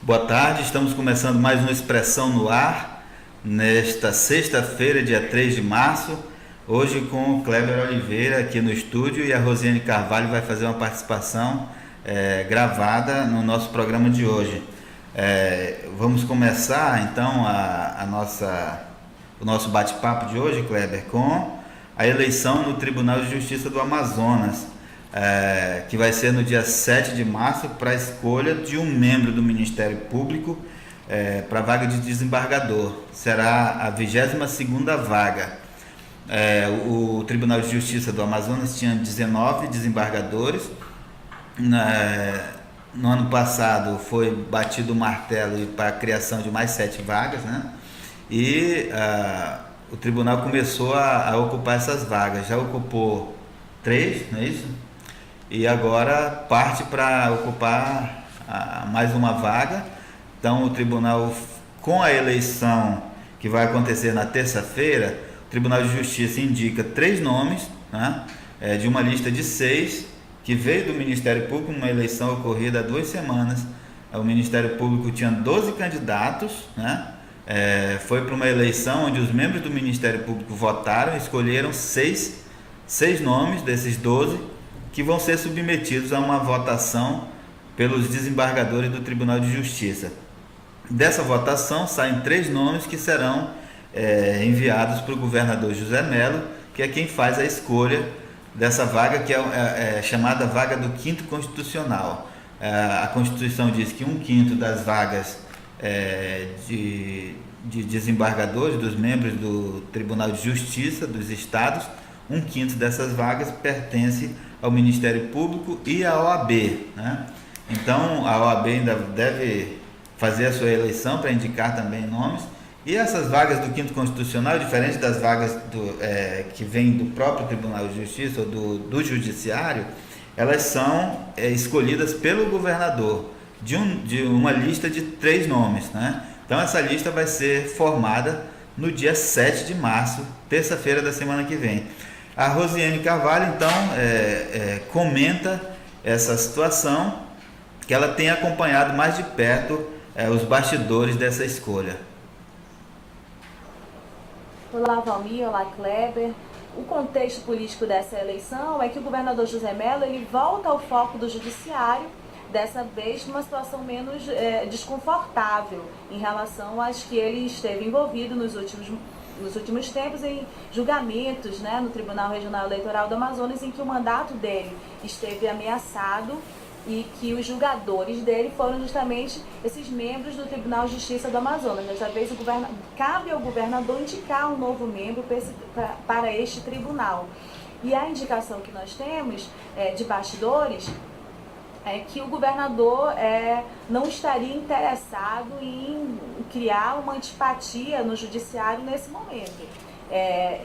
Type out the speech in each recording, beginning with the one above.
Boa tarde, estamos começando mais uma Expressão no Ar, nesta sexta-feira, dia 3 de março, hoje com o Kleber Oliveira aqui no estúdio e a Rosiane Carvalho vai fazer uma participação gravada no nosso programa de hoje. Vamos começar então o nosso bate-papo de hoje, Kleber, com a eleição no Tribunal de Justiça do Amazonas, que vai ser no dia 7 de março para a escolha de um membro do Ministério Público para a vaga de desembargador. Será a 22ª vaga. O Tribunal de Justiça do Amazonas tinha 19 desembargadores. No ano passado foi batido o martelo para a criação de mais 7 vagas, né? E o tribunal começou a ocupar essas vagas. Já ocupou 3, não é isso? E agora parte para ocupar mais uma vaga. Então o tribunal, com a eleição que vai acontecer na terça-feira, o Tribunal de Justiça indica 3 nomes, né, de uma lista de 6 que veio do Ministério Público numa eleição ocorrida há 2 semanas. O Ministério Público tinha 12 candidatos, né? Foi para uma eleição onde os membros do Ministério Público votaram e escolheram 6 nomes desses 12 que vão ser submetidos a uma votação pelos desembargadores do Tribunal de Justiça. Dessa votação saem 3 nomes que serão enviados para o governador José Mello, que é quem faz a escolha dessa vaga, que é chamada vaga do 5º Constitucional. A Constituição diz que 1/5 das vagas de desembargadores, dos membros do Tribunal de Justiça dos estados, 1/5 dessas vagas pertence ao Ministério Público e à OAB, né? Então a OAB ainda deve fazer a sua eleição para indicar também nomes. E essas vagas do 5º Constitucional, diferente das vagas que vêm do próprio Tribunal de Justiça ou do Judiciário, elas são escolhidas pelo governador de uma lista de 3 nomes, né? Então essa lista vai ser formada no dia 7 de março, terça-feira da semana que vem. A Rosiane Carvalho, então, comenta essa situação, que ela tem acompanhado mais de perto os bastidores dessa escolha. Olá, Valmir, olá, Kleber. O contexto político dessa eleição é que o governador José Mello ele volta ao foco do judiciário, dessa vez numa situação menos desconfortável em relação às que ele esteve envolvido nos últimos tempos em julgamentos, né, no Tribunal Regional Eleitoral do Amazonas, em que o mandato dele esteve ameaçado e que os julgadores dele foram justamente esses membros do Tribunal de Justiça do Amazonas. Dessa vez cabe ao governador indicar um novo membro para este tribunal. E a indicação que nós temos de bastidores é que o governador não estaria interessado em criar uma antipatia no judiciário nesse momento.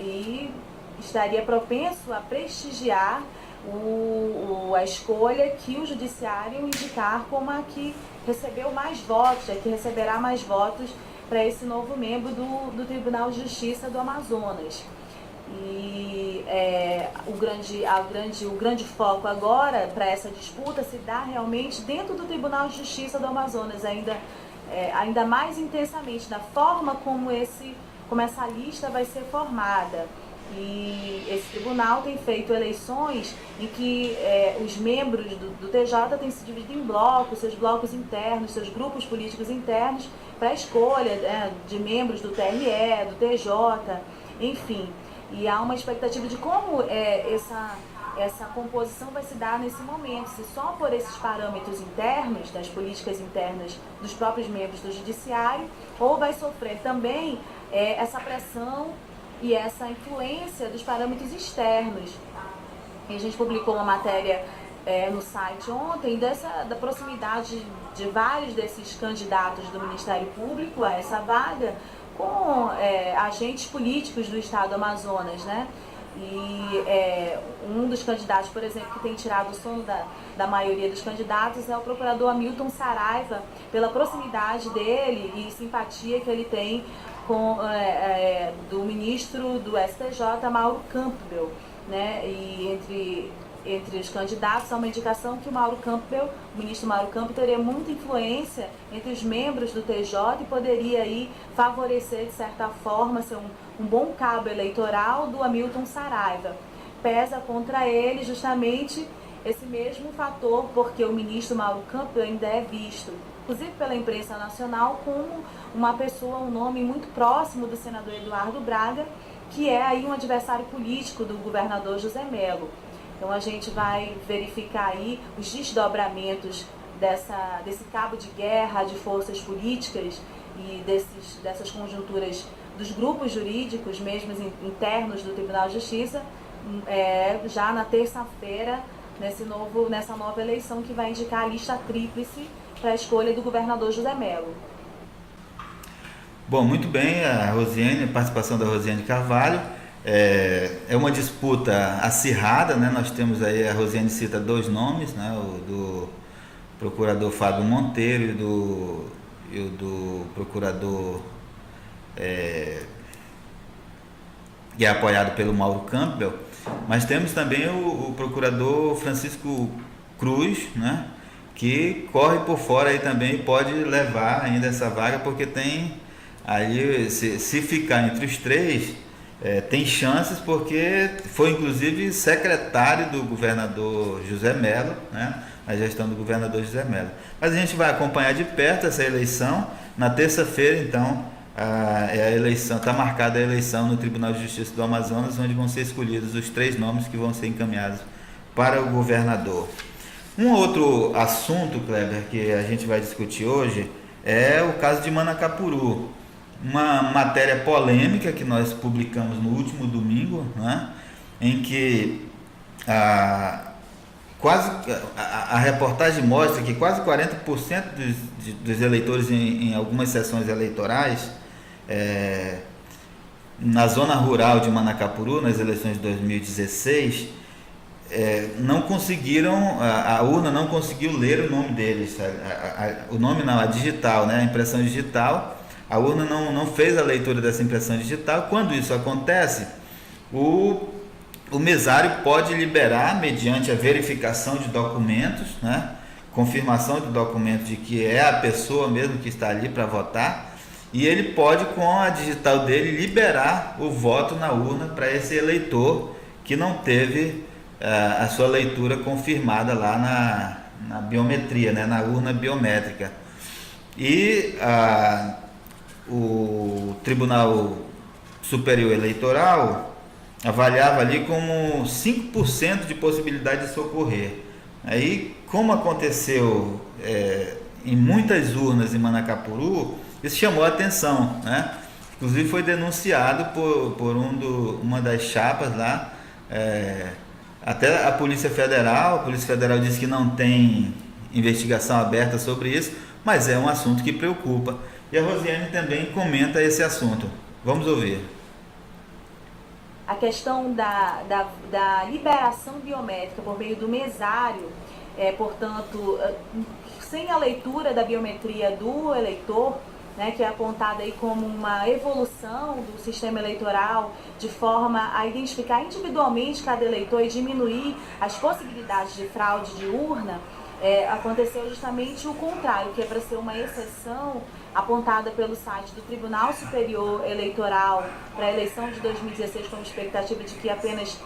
E estaria propenso a prestigiar a escolha que o judiciário indicar como a que recebeu mais votos, a que receberá mais votos para esse novo membro do Tribunal de Justiça do Amazonas. E o grande foco agora para essa disputa se dá realmente dentro do Tribunal de Justiça do Amazonas, ainda mais intensamente na forma como essa lista vai ser formada. E esse tribunal tem feito eleições em que os membros do TJ têm se dividido em blocos, seus blocos internos, seus grupos políticos internos, para a escolha de membros do TRE, do TJ, enfim. E há uma expectativa de como essa composição vai se dar nesse momento, se só por esses parâmetros internos, das políticas internas dos próprios membros do judiciário, ou vai sofrer também essa pressão e essa influência dos parâmetros externos. E a gente publicou uma matéria no site ontem da proximidade de vários desses candidatos do Ministério Público a essa vaga com agentes políticos do estado do Amazonas, né? E um dos candidatos, por exemplo, que tem tirado o sono da maioria dos candidatos é o procurador Hamilton Saraiva, pela proximidade dele e simpatia que ele tem do ministro do STJ, Mauro Campbell, né? E entre entre os candidatos, há uma indicação que o ministro Mauro Campbell teria muita influência entre os membros do TJ e poderia aí favorecer, de certa forma, ser um bom cabo eleitoral do Hamilton Saraiva. Pesa contra ele justamente esse mesmo fator, porque o ministro Mauro Campbell ainda é visto, inclusive pela imprensa nacional, como uma pessoa, um nome muito próximo do senador Eduardo Braga, que é aí um adversário político do governador José Mello. Então a gente vai verificar aí os desdobramentos desse cabo de guerra de forças políticas e dessas conjunturas dos grupos jurídicos, mesmo internos do Tribunal de Justiça, já na terça-feira, nessa nova eleição que vai indicar a lista tríplice para a escolha do governador José Mello. Bom, muito bem, a participação da Rosiane Carvalho. É uma disputa acirrada, né? Nós temos aí, a Rosiane cita dois nomes, né? O do procurador Fábio Monteiro e o do procurador que é apoiado pelo Mauro Campbell, mas temos também o procurador Francisco Cruz, né? Que corre por fora aí também, pode levar ainda essa vaga, porque tem aí, se ficar entre os três, tem chances, porque foi inclusive secretário do governador José Mello, né? A gestão do governador José Mello. Mas a gente vai acompanhar de perto essa eleição. Na terça-feira, então, a eleição, está marcada a eleição no Tribunal de Justiça do Amazonas, onde vão ser escolhidos os 3 nomes que vão ser encaminhados para o governador. Um outro assunto, Kleber, que a gente vai discutir hoje é o caso de Manacapuru. Uma matéria polêmica que nós publicamos no último domingo, né, em que a reportagem mostra que quase 40% dos eleitores em algumas sessões eleitorais na zona rural de Manacapuru, nas eleições de 2016, não conseguiram, a urna não conseguiu ler o nome deles, o nome não, a digital, né, a impressão digital. A urna não fez a leitura dessa impressão digital. Quando isso acontece, o mesário pode liberar, mediante a verificação de documentos, né, confirmação de documento de que é a pessoa mesmo que está ali para votar, e ele pode, com a digital dele, liberar o voto na urna para esse eleitor que não teve a sua leitura confirmada lá na biometria, né, na urna biométrica. E o Tribunal Superior Eleitoral avaliava ali como 5% de possibilidade de socorrer. Aí, como aconteceu em muitas urnas em Manacapuru, isso chamou a atenção, né? Inclusive foi denunciado por uma das chapas lá, até a Polícia Federal disse que não tem investigação aberta sobre isso, mas é um assunto que preocupa. E a Rosiane também comenta esse assunto. Vamos ouvir. A questão da liberação biométrica por meio do mesário, portanto, sem a leitura da biometria do eleitor, né, que é apontada aí como uma evolução do sistema eleitoral, de forma a identificar individualmente cada eleitor e diminuir as possibilidades de fraude de urna, aconteceu justamente o contrário, que é para ser uma exceção apontada pelo site do Tribunal Superior Eleitoral para a eleição de 2016, com expectativa de que apenas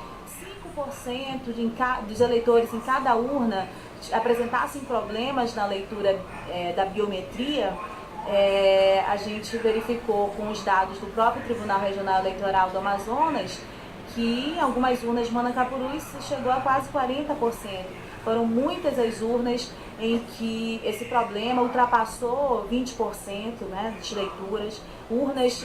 5% dos eleitores em cada urna apresentassem problemas na leitura da biometria. A gente verificou com os dados do próprio Tribunal Regional Eleitoral do Amazonas que em algumas urnas de Manacapuru isso chegou a quase 40%. Foram muitas as urnas em que esse problema ultrapassou 20%, né, de leituras. Urnas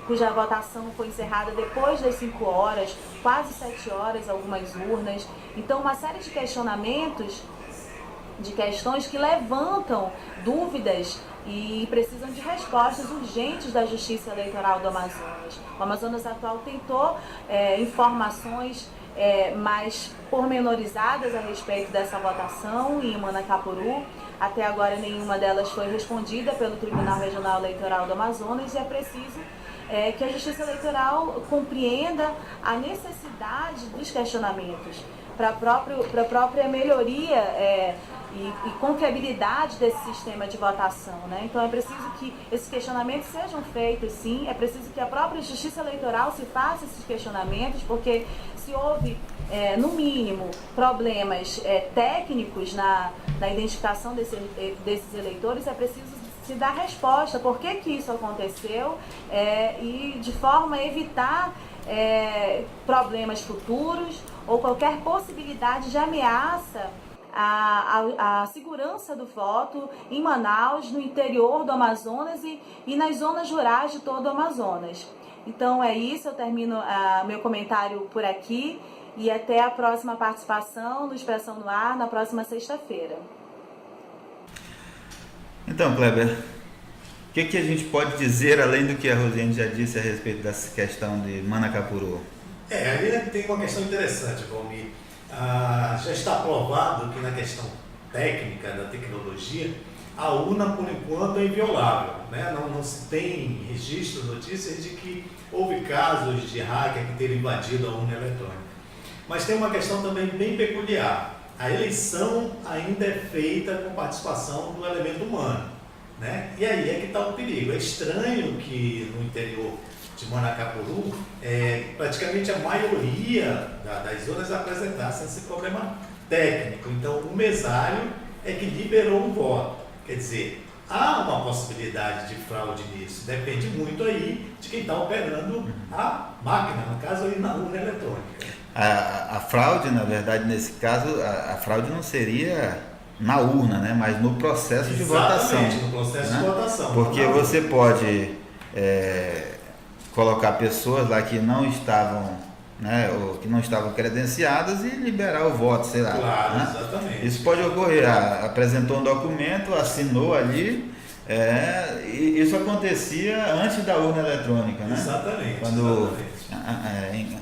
cuja votação foi encerrada depois das 5 horas, quase 7 horas algumas urnas. Então, uma série de questionamentos, de questões que levantam dúvidas e precisam de respostas urgentes da Justiça Eleitoral do Amazonas. O Amazonas atual tentou informações mais pormenorizadas a respeito dessa votação em Manacapuru. Até agora nenhuma delas foi respondida pelo Tribunal Regional Eleitoral do Amazonas, e é preciso que a Justiça Eleitoral compreenda a necessidade dos questionamentos. a própria melhoria e confiabilidade desse sistema de votação, né? Então é preciso que esses questionamentos sejam feitos, sim, é preciso que a própria Justiça Eleitoral se faça esses questionamentos, porque se houve, no mínimo, problemas técnicos na identificação desses eleitores, é preciso se dar resposta, por que isso aconteceu, e de forma a evitar problemas futuros ou qualquer possibilidade de ameaça à segurança do voto em Manaus, no interior do Amazonas e nas zonas rurais de todo o Amazonas. Então é isso, eu termino meu comentário por aqui e até a próxima participação no Expressão no Ar, na próxima sexta-feira. Então, Kleber, o que a gente pode dizer, além do que a Rosiane já disse a respeito dessa questão de Manacapuru? Ali tem uma questão interessante, Valmir. Já está provado que na questão técnica da tecnologia, a urna, por enquanto, é inviolável, né? Não se tem registro, notícias de que houve casos de hacker que teriam invadido a urna eletrônica. Mas tem uma questão também bem peculiar. A eleição ainda é feita com participação do elemento humano, né? E aí é que está o perigo. É estranho que no interior de Manacapuru, praticamente a maioria das zonas apresentassem esse problema técnico. Então, o mesário é que liberou o voto. Quer dizer, há uma possibilidade de fraude nisso. Depende muito aí de quem está operando a máquina, no caso aí na urna eletrônica. A fraude, na verdade, nesse caso, a fraude não seria na urna, né? Mas no processo de votação. Exatamente, no processo, né, de votação. Porque você pode colocar pessoas lá que não estavam, né, ou que não estavam credenciadas e liberar o voto, sei lá. Claro, né? Exatamente. Isso pode ocorrer. Apresentou um documento, assinou ali. E isso acontecia antes da urna eletrônica, né? Exatamente.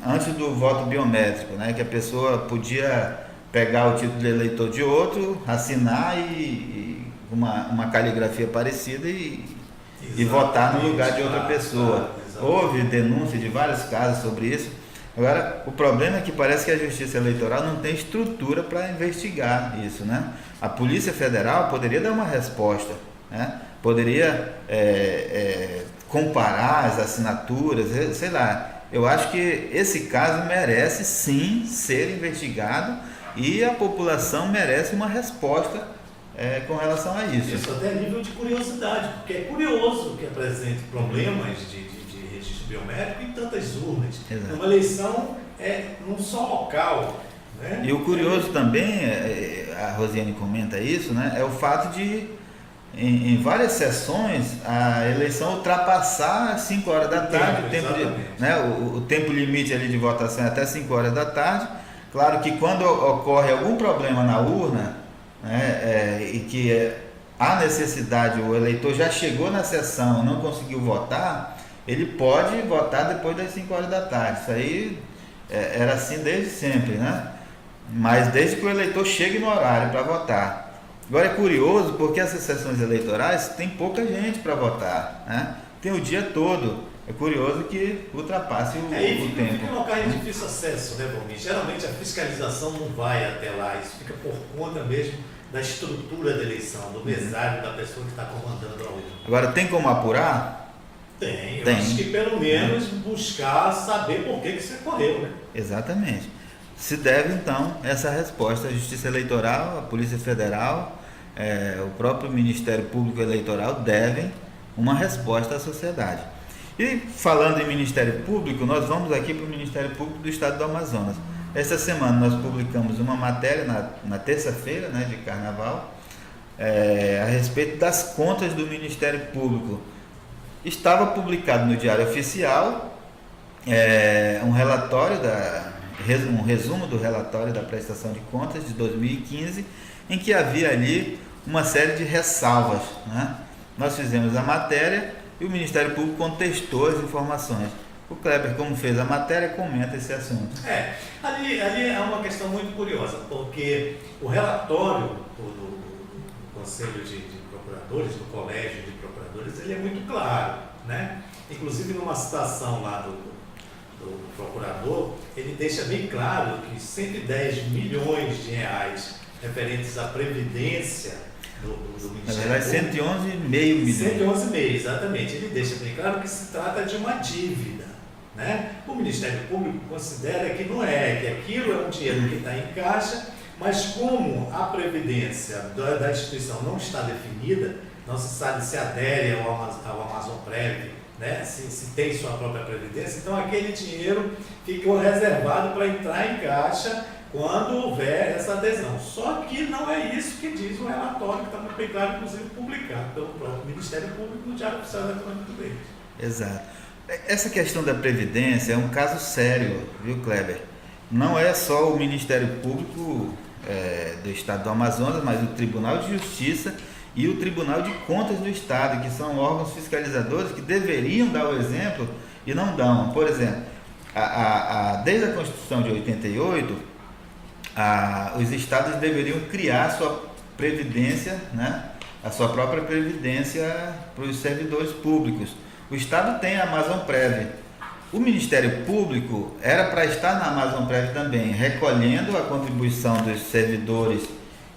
Antes do voto biométrico, né? Que a pessoa podia pegar o título de eleitor de outro, assinar e uma caligrafia parecida e votar no lugar de outra pessoa. Houve denúncia de vários casos sobre isso. Agora, o problema é que parece que a Justiça Eleitoral não tem estrutura para investigar isso, né? A Polícia Federal poderia dar uma resposta, né? Poderia comparar as assinaturas, sei lá. Eu acho que esse caso merece sim ser investigado e a população merece uma resposta com relação a isso. Isso até a nível de curiosidade, porque é curioso que apresente problemas de registro biométrico em tantas urnas. Exato. Uma eleição num só local. Né? E o curioso também, a Rosiane comenta isso, né? É o fato de em várias sessões a eleição ultrapassar as 5 horas da tarde, o tempo limite ali de votação é até 5 horas da tarde. Claro que quando ocorre algum problema na urna, né, e que há necessidade, o eleitor já chegou na sessão e não conseguiu votar, ele pode votar depois das 5 horas da tarde. Isso aí era assim desde sempre, né? Mas desde que o eleitor chegue no horário para votar. Agora é curioso porque essas sessões eleitorais tem pouca gente para votar, né? Tem o dia todo. É curioso que ultrapasse o tempo. Fica em locais de difícil acesso, né, Valmir? Geralmente a fiscalização não vai até lá, isso fica por conta mesmo da estrutura da eleição, do mesário, da pessoa que está comandando a urna. Agora, tem como apurar? Tem. Eu acho que pelo menos buscar saber por que isso ocorreu, né? Exatamente. Se deve, então, essa resposta à Justiça Eleitoral, a Polícia Federal, o próprio Ministério Público Eleitoral devem uma resposta à sociedade. E falando em Ministério Público, nós vamos aqui para o Ministério Público do Estado do Amazonas. Essa semana nós publicamos uma matéria na terça-feira, né, de Carnaval, a respeito das contas do Ministério Público. Estava publicado no Diário Oficial um relatório um resumo do relatório da prestação de contas de 2015, em que havia ali uma série de ressalvas, né? Nós fizemos a matéria e o Ministério Público contestou as informações. O Kleber, como fez a matéria, comenta esse assunto. Ali é uma questão muito curiosa, porque o relatório do Conselho de Procuradores, do Colégio de Procuradores, ele é muito claro, né? Inclusive numa citação lá do procurador, ele deixa bem claro que 110 milhões de reais referentes à Previdência do Na Ministério verdade, Público, 111,5 milhões. 111,5, exatamente. Ele deixa bem claro que se trata de uma dívida, né? O Ministério Público considera que não é, que aquilo é um dinheiro que está em caixa, mas como a previdência da instituição não está definida, não se sabe se adere ao Amazonprev, né? Se tem sua própria previdência, então aquele dinheiro ficou reservado para entrar em caixa quando houver essa adesão. Só que não é isso que diz o relatório, que está muito bem claro, inclusive publicado pelo próprio Ministério Público no Diário Oficial Eletrônico dele. Exato. Essa questão da Previdência é um caso sério, viu, Kleber? Não é só o Ministério Público do Estado do Amazonas, mas o Tribunal de Justiça e o Tribunal de Contas do Estado, que são órgãos fiscalizadores que deveriam dar o exemplo e não dão. Por exemplo, desde a Constituição de 88, os estados deveriam criar sua previdência, né? A sua própria previdência para os servidores públicos. O estado tem a Amazonprev. O Ministério Público era para estar na Amazonprev também, recolhendo a contribuição dos servidores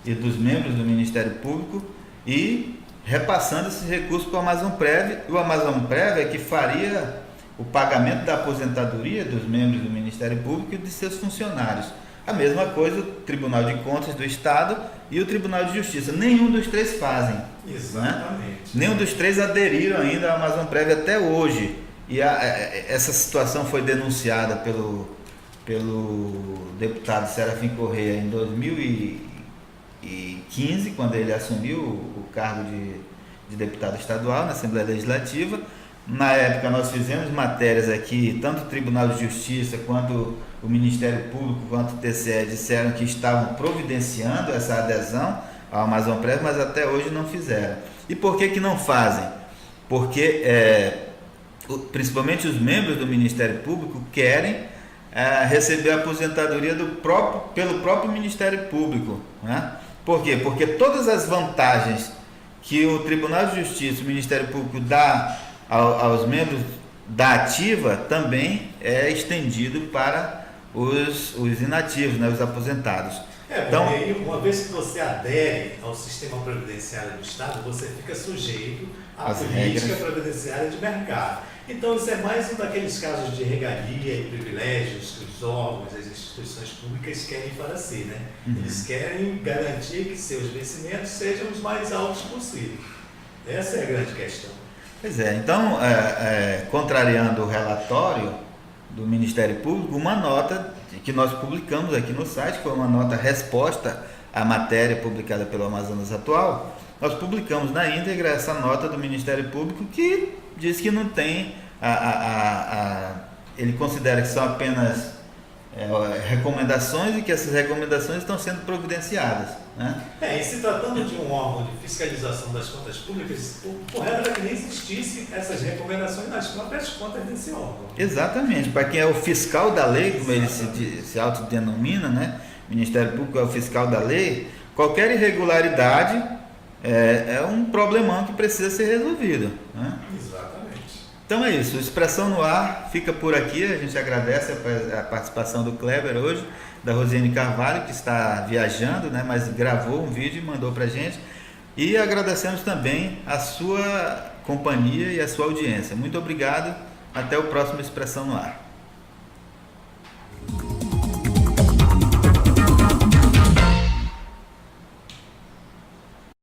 e dos membros do Ministério Público e repassando esses recursos para o Amazonprev. E o Amazonprev é que faria o pagamento da aposentadoria dos membros do Ministério Público e de seus funcionários. A mesma coisa o Tribunal de Contas do Estado e o Tribunal de Justiça. Nenhum dos três fazem. Exatamente. Né? Nenhum dos três aderiram ainda à Amazonprev até hoje. E essa situação foi denunciada pelo deputado Serafim Correia em 2015, quando ele assumiu o cargo de deputado estadual na Assembleia Legislativa. Na época nós fizemos matérias aqui, tanto o Tribunal de Justiça quanto o Ministério Público, quanto o TCE disseram que estavam providenciando essa adesão ao Amazonprev, mas até hoje não fizeram. E por que não fazem? Porque principalmente os membros do Ministério Público querem receber a aposentadoria pelo próprio Ministério Público, né? Por quê? Porque todas as vantagens que o Tribunal de Justiça e o Ministério Público dá aos membros da ativa também é estendido para os inativos, né, os aposentados. Então, uma vez que você adere ao sistema previdenciário do Estado, você fica sujeito à política previdenciária de mercado. Então, isso é mais um daqueles casos de regalia e privilégios que os órgãos, as instituições públicas querem para si, né? Eles querem garantir que seus vencimentos sejam os mais altos possíveis. Essa é a grande questão. Pois é, então, contrariando o relatório do Ministério Público, uma nota que nós publicamos aqui no site, foi uma nota resposta à matéria publicada pelo Amazonas Atual. Nós publicamos na íntegra essa nota do Ministério Público que diz que não tem, ele considera que são apenas recomendações e que essas recomendações estão sendo providenciadas, né? E se tratando de um órgão de fiscalização das contas públicas, o correto é que nem existissem essas recomendações nas próprias contas desse órgão. Exatamente, para quem é o fiscal da lei, como ele se autodenomina, né? O Ministério Público é o fiscal da lei, qualquer irregularidade é um problemão que precisa ser resolvido, né? Exatamente. Então é isso, Expressão no Ar fica por aqui. A gente agradece a participação do Kleber hoje, da Rosiane Carvalho, que está viajando, né, mas gravou um vídeo e mandou para a gente. E agradecemos também a sua companhia e a sua audiência. Muito obrigado, até o próximo Expressão no Ar.